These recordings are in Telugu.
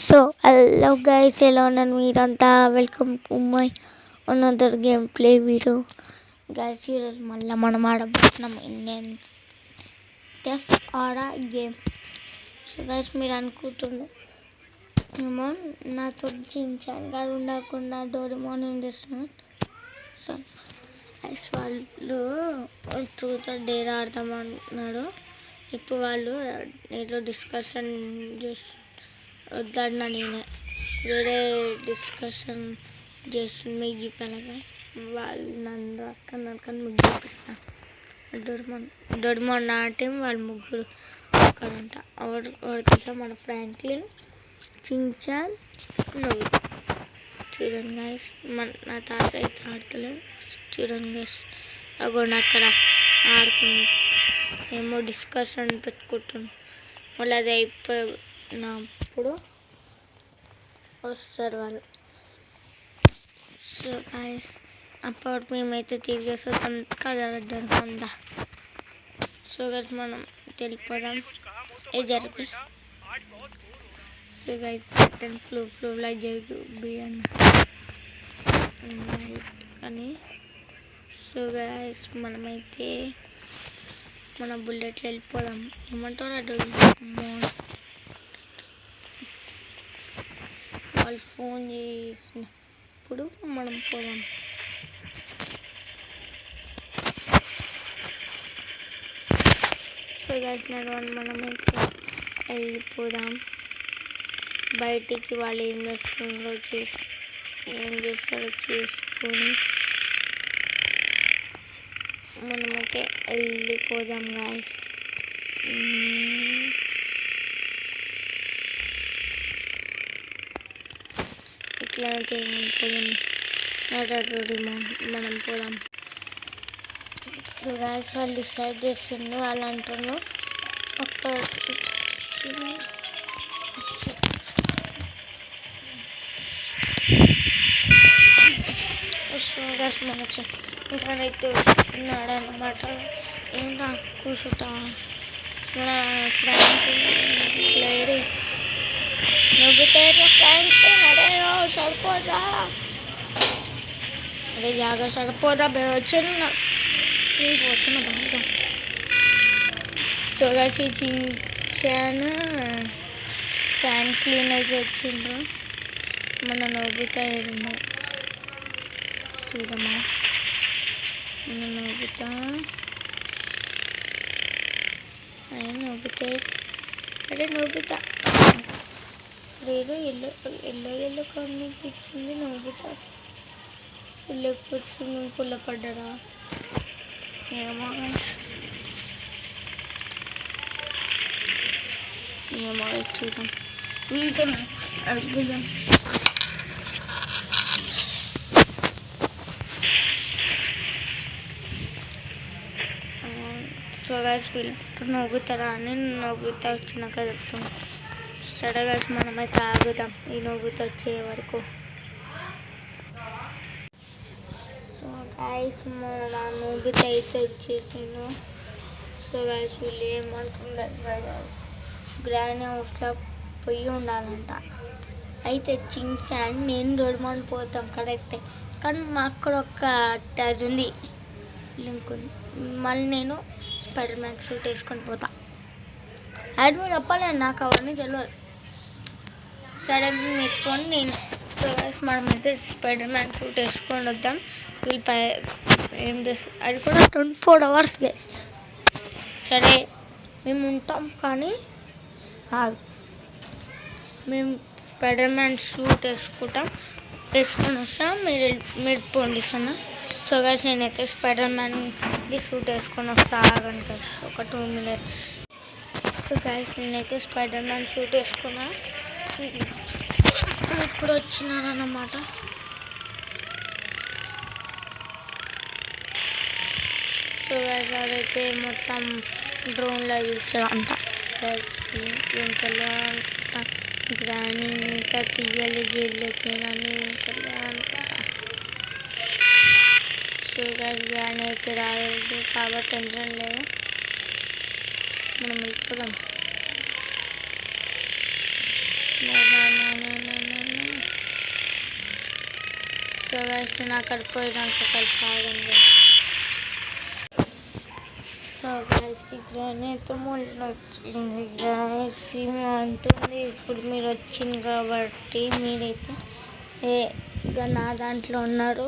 సో హలో గైస్, ఎలా ఉన్నాను మీరంతా? Welcome to my another game play video. Guys, ఈరోజు మళ్ళీ మనం ఆడబోతున్నాం ఇండియన్ థెఫ్ట్ ఆడా గేమ్. సో గైస్, మీరు అనుకుంటున్నారు ఏమో నాతో చించాన్ గారు ఉండకుండా డోరేమోన్ ఏం చేస్తున్నాను. సో గైస్, వాళ్ళు ట్రూత్ ఆర్ డేర్ ఆడతామన్నాడు. ఇప్పుడు వాళ్ళు ఏదో డిస్కషన్ చేస్తున్నారు. వద్దన్నా నేనే వేరే డిస్కషన్ చేసి మీకు చెప్పాను. వాళ్ళు నన్ను అక్కని ముగ్గురు చూపిస్తాను. డొరిమోన్ నా టీం, వాళ్ళు ముగ్గురు అక్కడంట. తెలుసా, మన ఫ్రాంక్లిన్, చించాన్, నువ్వు. చూడండి గైస్, నా తాత అయితే ఆడతలేదు. చూడండి గైస్, అగోండి అక్కడ ఆడుతుంది. ఏమో డిస్కషన్ పెట్టుకుంటుంది. మళ్ళీ అది అయిపోయినప్పుడు వస్తారు వాళ్ళు. సో గైస్, అప్పుడు మేమైతే తిరిగేసి వస్తాం కదా అంతా. సో గైస్, మనం వెళ్ళిపోదాం. ఏ జరిపి. సో గైస్, ఫ్లో లైక్ జరిపి అన్న కానీ. సో గైస్, మనమైతే మన బుల్లెట్లు వెళ్ళిపోదాం. ఏమంటారు అటు వాళ్ళు ఫోన్ చేసినప్పుడు మనం పోదాం. సో గైస్, మనమైతే వెళ్ళిపోదాం బయటికి. వాళ్ళు ఏం చేస్తారో చేసుకొని మనమైతే వెళ్ళిపోదాం గాయస్. ఇట్లా అయితే మనం పోదాం. గాయస్, వాళ్ళు డిసైడ్ చేస్తుండ్రు. వాళ్ళు అంటున్నారు అక్కడ మన ఇక్కడైతే ఉన్నాడు అన్నమాట. ఏంటా కూర్చుంటా మన ఫ్రాంక్లిన్ సరిపోదా? అరే జాగా సరిపోదా? వచ్చిన బాగా చూడాల్సి చించాను. ఫ్రాంక్లిన్ అయితే వచ్చిండ్రు. మన నోబితా ఏడున్నాడు చూడమ్మా. మన నోబితా అరే నోబితా లేదు. ఎల్లో కనిపించింది. నోబితా లేకపోతే స్విమ్మింగ్ పూల్లో పడ్డారా ఏమో చూద్దాం. వీటితో అడుగుదాం. సో గైస్, వీళ్ళు నవ్వుతారా అని నవ్వుతా వచ్చినాక చెప్తాం. సరే గైస్, మనమైతే ఆగుదాం ఈ నవ్వుతా వచ్చే వరకు. సో గైస్, మన నవ్వుతా అయితే వచ్చేసాను. సో గైస్, వీళ్ళు ఏమంటున్నారు, గ్రాండ్ హౌస్లో పోయి ఉండాలంట. అయితే చించాన్ నేను డోరేమోన్ పోతాం కరెక్టే, కానీ మా అక్కడ ఒక అది ఉంది, లింక్ ఉంది. మళ్ళీ నేను స్పైడర్ మ్యాన్ షూట్ వేసుకొని పోతా. అది మీరు చెప్పలేదు, నాకు అవన్నీ తెలియదు. సరే పెట్టుకొని నేను మనమైతే స్పైడర్ మ్యాన్ షూట్ వేసుకొని వద్దాం. వీళ్ళు ఏం చేస్తారు అది కూడా 24 hours గైస్. సరే మేము ఉంటాం, కానీ మేము స్పైడర్ మ్యాన్ షూట్ వేసుకొని వస్తాం. మీరు పోండి సన్న. సో గైస్, నేనైతే స్పైడర్ మ్యాన్ది షూట్ వేసుకొని వస్తా. ఆగండి గైస్, ఒక 2 minutes. సో గైస్, నేనైతే స్పైడర్ మ్యాన్ షూట్ వేసుకున్నా. ఇప్పుడు వచ్చినారన్నమాట. సో గైస్, అదైతే మొత్తం డ్రోన్లో చూసారంట. గ్రాని ఇంకా తీయాలి గేళ్ళకి కానీ అనుకుంటా. సో గైస్, గ్రాని అయితే రాలేదు కాబట్టి టెన్షన్ లేదు. మనం వెళ్ళిపోదాం. గైస్ నేను అక్కడికి పోయినాక కలిసి ఆగండి. సో గైస్ ఇక్కడనైతే మొన్న వచ్చింది గైస్ అంటుంది ఇప్పుడు మీరు వచ్చింది కాబట్టి మీరైతే ఇక నా దాంట్లో ఉన్నారు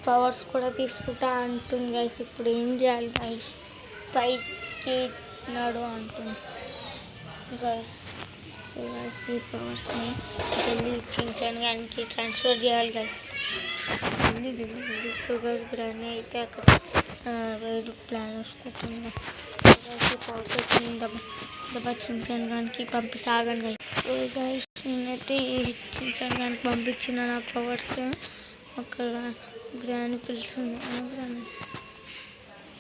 పవర్స్ కూడా తీసుకుంటా అంటుంది గైస్. ఇప్పుడు ఏం చేయాలి గైస్? పైకి నడు అంటుంది గైస్. ఈ పవర్స్ని జల్దీ ఇచ్చించాను కానీ ట్రాన్స్ఫర్ చేయాలి గైస్. జల్దీ షుగర్ గ్రాని అయితే అక్కడ వేరు ప్లాన్ వేసుకుంటున్నా. పవర్స్ వచ్చింది దెబ్బ చించాను కానీ పంపిస్తాగండి గైస్. నేనైతే చించాను కానీ పంపించిన నా పవర్స్ అక్కడ గ్రాని పిలుస్తుంది గ్రాని.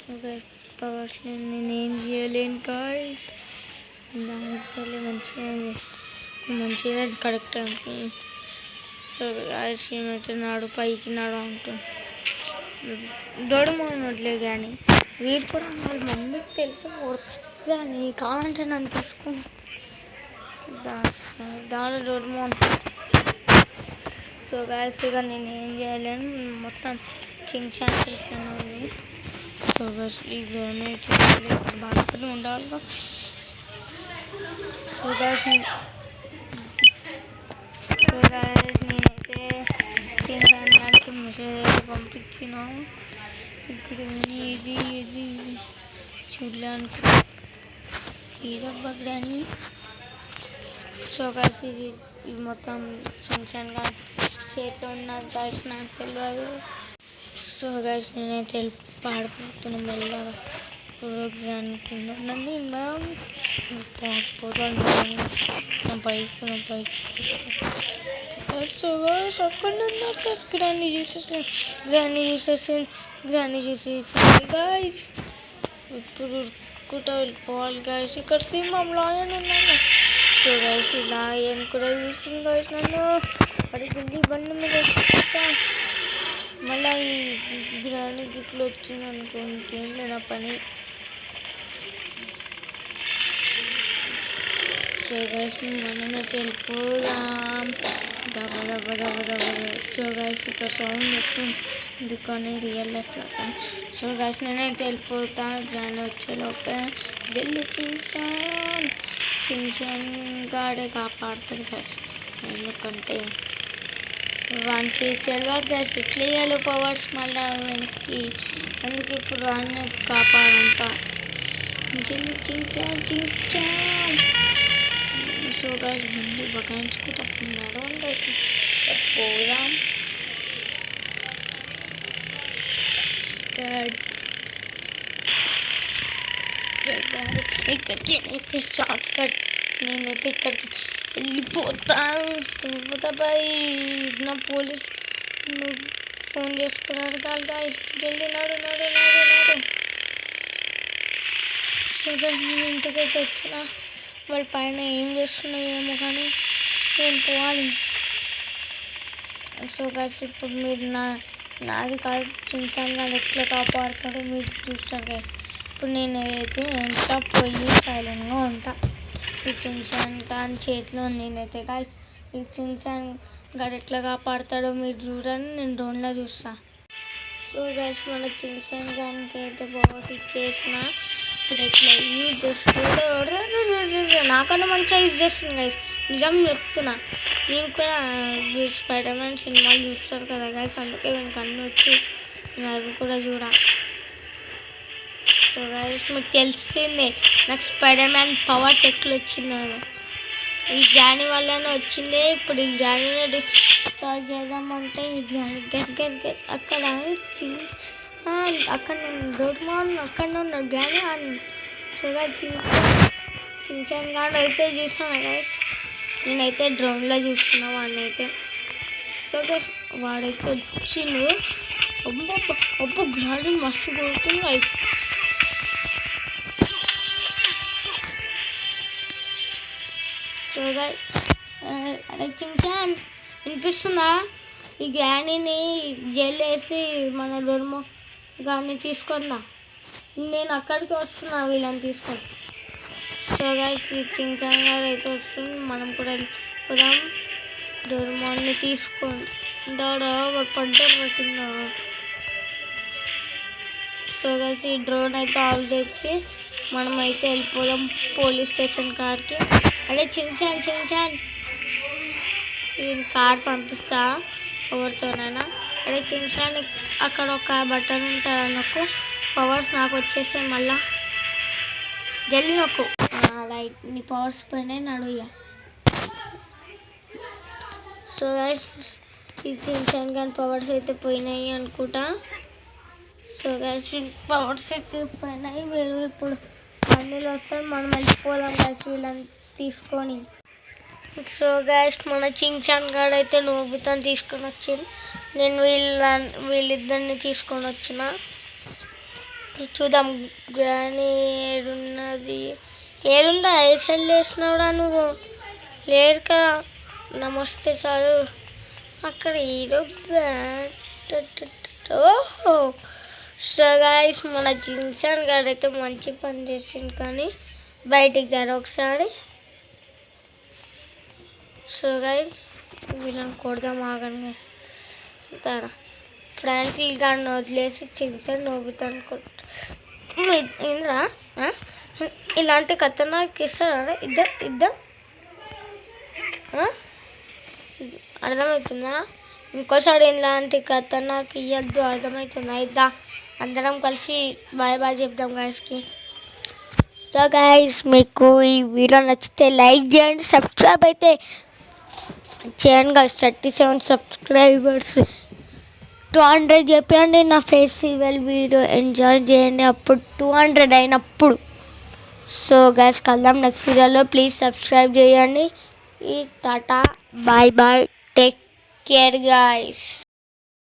సో గైస్ పవర్స్ నేనేం చేయలేను గైస్. దానికి మంచిగా కరెక్ట్ అని. సో గైస్ ఏమైతే నాడు పైకి నాడు అంటుంది డోడమోనట్లే కానీ వీడు కూడా వాళ్ళ మమ్మీకి తెలిసి కానీ కావాలంటే నన్ను తీసుకుని దాని డోడమోన్. సో గైస్ ఇక నేను ఏం చేయలేను మొత్తం చించాన్ చేసాను. సో గైస్ ఇవన్నీ బాధపడి ఉండాలి. సో గైస్ నేనైతే చించాన్ దానికి మెసేజ్ పంపించిన ఇక్కడ ఇది ఇది చూడడానికి తీరబ్బని. సో గైస్ ఇది మొత్తం చించాన్ కానీ చేతిలో ఉన్న గైస్ నాకు తెలియదు. సో గైస్ నేనైతే పాడిపోతున్నాను మెల్లగా ప్రోగ్రామ్ కింద ఉన్నది పోతాను పైకి. సో గైస్ అక్కడ ఉన్నారు గ్రాని చూసేసి గైస్ ఇప్పుడు ఉరుక్కుంటూ వెళ్ళిపోవాలి గైస్. ఇక్కడ సింహం లాయన్ ఉన్నాను. సో గైస్ లాయన్ కూడా చూసింది గైస్ నన్ను అడిగింది బండి మీద మళ్ళీ ఈ గ్రాని గిట్లు వచ్చింది అనుకో ఇంకేం లేదా పని. సో గైస్ మనమైతే వెళ్ళిపోదాం దబ్బ. సో గైస్ ఇక్కడ సౌండ్ వస్తుంది ఎందుకని రియల్ లైఫ్ లాగా. సో గైస్ నేనైతే వెళ్ళిపోతా గ్రాని వచ్చేలోపే వెళ్ళి చించాన్ గాడే కాపాడుతుంది గైస్. ఎందుకంటే వానికి తెలియదు గైస్ ఇట్లా వేయాలి పవర్స్ మళ్ళీ వెనక్కి. అందుకే ఇప్పుడు వాడిని కాపాడంట చించాన్. సో గైస్ ముందు బగాయించుకుంటున్నాడు పోదాం. ఇక్కడికి అయితే షార్ట్ కట్ నేనైతే ఇక్కడికి వెళ్ళిపోతా బాయ్. నా పోలీస్ ఫోన్ చేసుకున్నాడు గైస్ జల్దీ నాడు. సో నేను ఇంటికైతే వచ్చిన వాళ్ళ పైన ఏం చేస్తున్నాయేమో కానీ నేను పోవాలి. సో గైస్ ఇప్పుడు మీరు నాది కాదు చించాన్ గారు ఎట్లా కాపాడుతాడో మీరు చూస్తారు గైస్. ఇప్పుడు నేనైతే ఇంట్లో పోయి సైలెంట్గా ఉంటా. ఈ చించాన్ గారి చేతిలో నేనైతే గైస్ ఈ చించాన్ గారు ఎట్లా కాపాడుతాడో మీరు చూడండి నేను డ్రోన్లో చూస్తా. సో గైస్ మన చించాన్ గారికి అయితే పవర్స్ ఇచ్చేసిన ఇప్పుడు ఎట్లా యూజ్ చేస్తాడో నాకన్నా మంచిగా యూజ్ చేస్తుంది గైస్. నిజం చెప్తున్నా. నేను కూడా స్పైడర్ మ్యాన్ సినిమాలు చూస్తారు కదా గైస్ అందుకే వీనికి అన్నీ వచ్చి అవి కూడా చూడ. సో గైస్ మీకు తెలిసిందే నాకు స్పైడర్ మ్యాన్ పవర్స్ ఎట్లా వచ్చిందో ఈ గ్రాని వల్లనే వచ్చిందే. ఇప్పుడు ఈ గ్రాని స్టార్ట్ చేద్దామంటే ఈ గ్రాని గెస్ అక్కడ డోర్మాన్ అక్కడ ఉన్నాడు గ్రాని అని. సో చించాన్ గాడు అయితే చూసాను గైస్ నేనైతే డ్రోన్లో చూస్తున్నా వాడిని అయితే. సో గైస్ వాడైతే వచ్చిండు ఒబ్బ గ్రాని మస్తు కొడుతుంది గైస్. సో గైస్ అరే చించాన్ వినిపిస్తుందా? ఈ గ్రానీని జైలు వేసి మన డోర్మో గారిని తీసుకుందా. నేను అక్కడికి వస్తున్నా వీళ్ళని తీసుకొని. సో గైస్ ఈ చించాన్ గారు అయితే వస్తుంది మనం కూడా వెళ్ళిపోదాం డోర్మోని తీసుకోండి. దాడా పడ్డారు కింద. సో గైస్ ఈ డ్రోన్ అయితే ఆఫ్ చేసి మనమైతే వెళ్ళిపోదాం పోలీస్ స్టేషన్ కార్కి. అదే చించాన్ ఈ కార్ పంపిస్తా ఎవరితోనైనా. అదే చించాన్ అక్కడ ఒక బటన్ ఉంటుంది నాకు పవర్స్ నాకు వచ్చేసాయి మళ్ళా. జల్లి నొక్కు. రైట్ నీ పవర్స్ పోయినాయి నడుయ్యా. సో గైస్ ఈ చించాన్ కానీ పవర్స్ అయితే పోయినాయి అనుకుంటా. సో గైస్ పవర్స్ అయితే పోయినాయి. వీళ్ళు ఇప్పుడు అన్నీళ్ళు వస్తారు మనం వెళ్ళిపోదాం గైస్ వీళ్ళని తీసుకొని. సో గైస్ మన చించాన్ గాడు అయితే నోబితాని తీసుకొని వచ్చింది. నేను వీళ్ళిద్దరిని తీసుకొని వచ్చిన. చూద్దాం గ్రానీ ఏడుందా ఏసెల్ వేసినావుడా నువ్వు లేరు కదా. నమస్తే సార్ అక్కడ హీరో. ఓహో సో గైస్ మన చించాన్ గారు అయితే మంచి పని చేసిండు కానీ బయటికి గారు ఒకసారి. సో గైస్ వీళ్ళని కొడదాం ఆగండి. తన ఫ్రాంక్లిన్ గారిని వదిలేసి చించాన్ నోబితాను ఏంద్రా ఇలాంటి ఖతర్నాక్ ఇస్తారా ఇద్దరు అర్థమవుతుందా? ఇంకోసారి ఇలాంటి ఖతర్నాక్ ఇవ్వద్దు అర్థమవుతుందా? ఇద్దా అందరం కలిసి బాయ్ బాయ్ చెప్దాం గైస్కి. సో గైస్ మీకు ఈ వీడియో నచ్చితే లైక్ చేయండి, సబ్స్క్రైబ్ అయితే చేయండి గైస్. 37 సబ్స్క్రైబర్స్ 200 చెప్పండి. నా ఫెస్టివల్ వీడియో ఎంజాయ్ చేయండి అప్పుడు 200 అయినప్పుడు. సో గైస్ కలుద్దాం నెక్స్ట్ వీడియోలో. ప్లీజ్ సబ్స్క్రైబ్ చేయండి. ఈ tata bye bye take care guys.